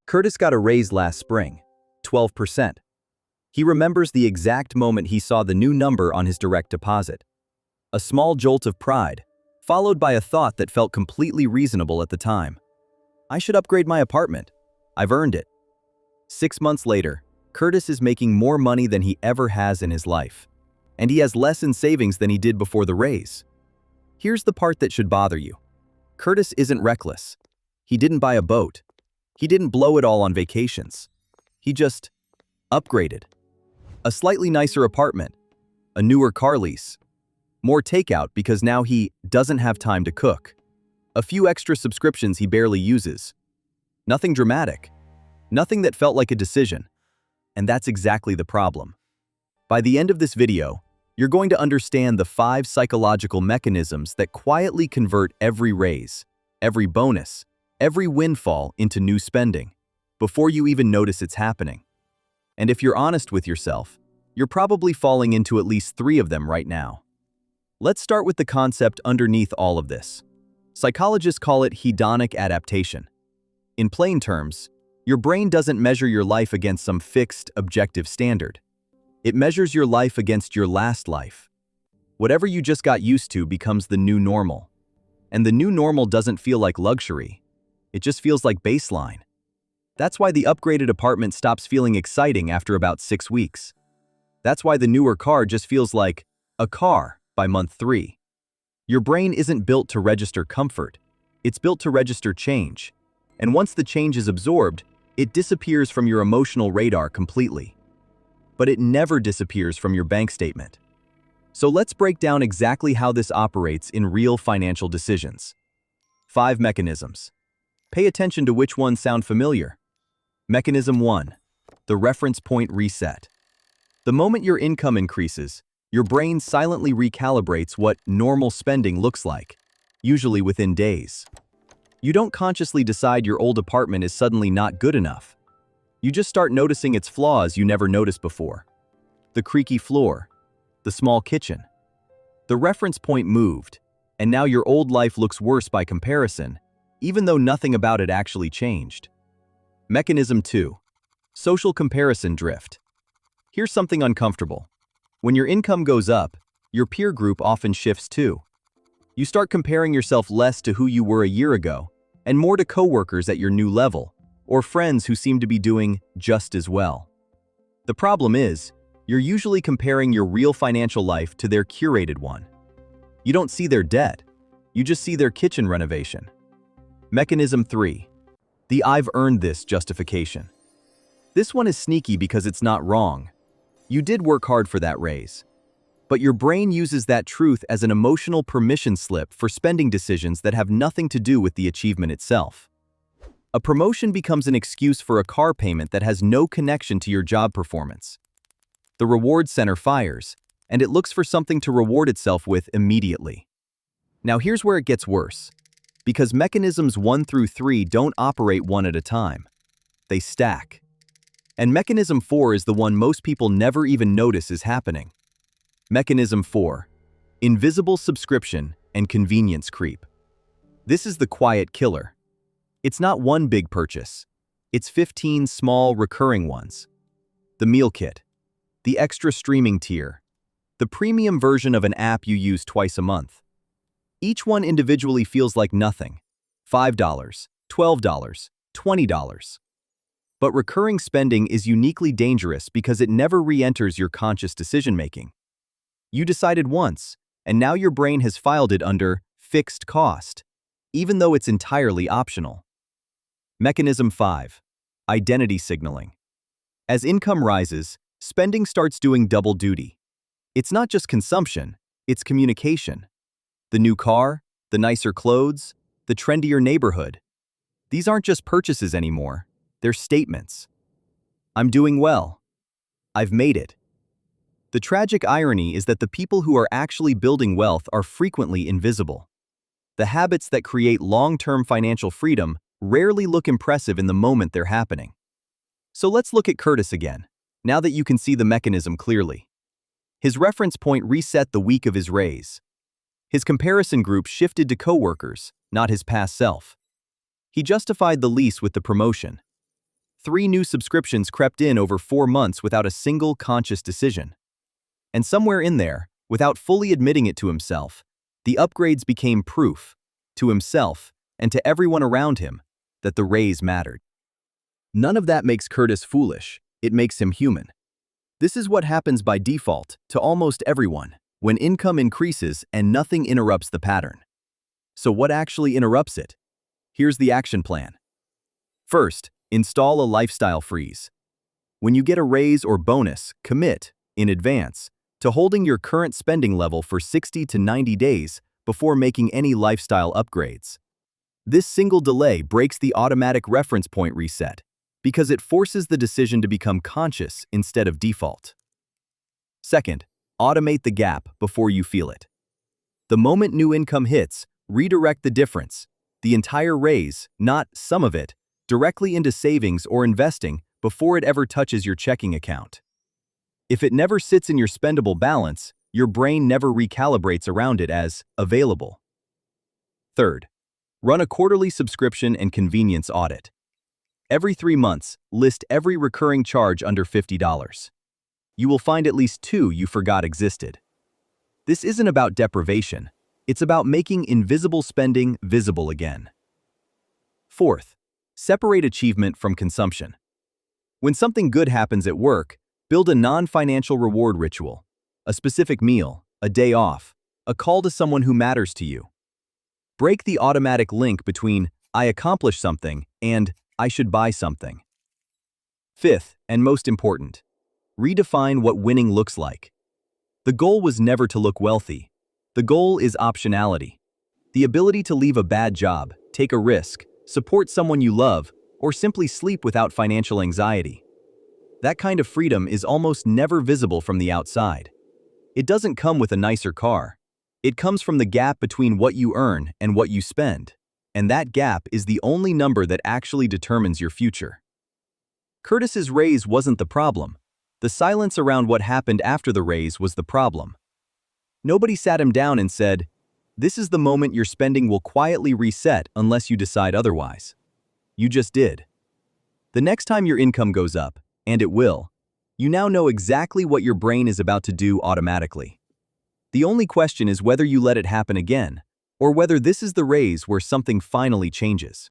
Curtis got a raise last spring, 12%. He remembers the exact moment he saw the new number on his direct deposit. A small jolt of pride, followed by a thought that felt completely reasonable at the time. I should upgrade my apartment. I've earned it. 6 months later, Curtis is making more money than he ever has in his life. And he has less in savings than he did before the raise. Here's the part that should bother you. Curtis isn't reckless. He didn't buy a boat. He didn't blow it all on vacations. He just upgraded. A slightly nicer apartment, a newer car lease, more takeout because now he doesn't have time to cook, a few extra subscriptions he barely uses. Nothing dramatic, nothing that felt like a decision. And that's exactly the problem. By the end of this video, you're going to understand the 5 psychological mechanisms that quietly convert every raise, every bonus, every windfall into new spending, before you even notice it's happening. And if you're honest with yourself, you're probably falling into at least 3 of them right now. Let's start with the concept underneath all of this. Psychologists call it hedonic adaptation. In plain terms, your brain doesn't measure your life against some fixed, objective standard. It measures your life against your last life. Whatever you just got used to becomes the new normal. And the new normal doesn't feel like luxury. It just feels like baseline. That's why the upgraded apartment stops feeling exciting after about 6 weeks. That's why the newer car just feels like a car by month 3. Your brain isn't built to register comfort. It's built to register change. And once the change is absorbed, it disappears from your emotional radar completely. But it never disappears from your bank statement. So let's break down exactly how this operates in real financial decisions. 5 mechanisms. Pay attention to which ones sound familiar. Mechanism 1. The reference point reset. The moment your income increases, your brain silently recalibrates what normal spending looks like, usually within days. You don't consciously decide your old apartment is suddenly not good enough. You just start noticing its flaws you never noticed before. The creaky floor, the small kitchen. The reference point moved, and now your old life looks worse by comparison, even though nothing about it actually changed. Mechanism 2. Social comparison drift. Here's something uncomfortable. When your income goes up, your peer group often shifts too. You start comparing yourself less to who you were a year ago, and more to coworkers at your new level, or friends who seem to be doing just as well. The problem is, you're usually comparing your real financial life to their curated one. You don't see their debt, you just see their kitchen renovation. Mechanism 3. The "I've earned this" justification. This one is sneaky because it's not wrong. You did work hard for that raise. But your brain uses that truth as an emotional permission slip for spending decisions that have nothing to do with the achievement itself. A promotion becomes an excuse for a car payment that has no connection to your job performance. The reward center fires, and it looks for something to reward itself with immediately. Now here's where it gets worse. Because mechanisms 1 through 3 don't operate one at a time. They stack. And mechanism 4 is the one most people never even notice is happening. Mechanism 4. Invisible subscription and convenience creep. This is the quiet killer. It's not one big purchase. It's 15 small, recurring ones. The meal kit. The extra streaming tier. The premium version of an app you use twice a month. Each one individually feels like nothing. $5, $12, $20. But recurring spending is uniquely dangerous because it never re-enters your conscious decision-making. You decided once, and now your brain has filed it under fixed cost, even though it's entirely optional. Mechanism 5. Identity signaling. As income rises, spending starts doing double duty. It's not just consumption, it's communication. The new car, the nicer clothes, the trendier neighborhood. These aren't just purchases anymore, they're statements. I'm doing well. I've made it. The tragic irony is that the people who are actually building wealth are frequently invisible. The habits that create long-term financial freedom rarely look impressive in the moment they're happening. So let's look at Curtis again, now that you can see the mechanism clearly. His reference point reset the week of his raise. His comparison group shifted to coworkers, not his past self. He justified the lease with the promotion. 3 new subscriptions crept in over 4 months without a single conscious decision. And somewhere in there, without fully admitting it to himself, the upgrades became proof, to himself and to everyone around him, that the raise mattered. None of that makes Curtis foolish, it makes him human. This is what happens by default to almost everyone, when income increases and nothing interrupts the pattern. So what actually interrupts it? Here's the action plan. First, install a lifestyle freeze. When you get a raise or bonus, commit, in advance, to holding your current spending level for 60 to 90 days before making any lifestyle upgrades. This single delay breaks the automatic reference point reset, because it forces the decision to become conscious instead of default. Second, automate the gap before you feel it. The moment new income hits, redirect the difference, the entire raise, not some of it, directly into savings or investing before it ever touches your checking account. If it never sits in your spendable balance, your brain never recalibrates around it as available. Third, run a quarterly subscription and convenience audit. Every 3 months, list every recurring charge under $50. You will find at least 2 you forgot existed. This isn't about deprivation. It's about making invisible spending visible again. Fourth, separate achievement from consumption. When something good happens at work, build a non-financial reward ritual, a specific meal, a day off, a call to someone who matters to you. Break the automatic link between "I accomplished something" and "I should buy something." Fifth, and most important, redefine what winning looks like. The goal was never to look wealthy. The goal is optionality. The ability to leave a bad job, take a risk, support someone you love, or simply sleep without financial anxiety. That kind of freedom is almost never visible from the outside. It doesn't come with a nicer car. It comes from the gap between what you earn and what you spend, and that gap is the only number that actually determines your future. Curtis's raise wasn't the problem. The silence around what happened after the raise was the problem. Nobody sat him down and said, "This is the moment your spending will quietly reset unless you decide otherwise." You just did. The next time your income goes up, and it will, you now know exactly what your brain is about to do automatically. The only question is whether you let it happen again, or whether this is the raise where something finally changes.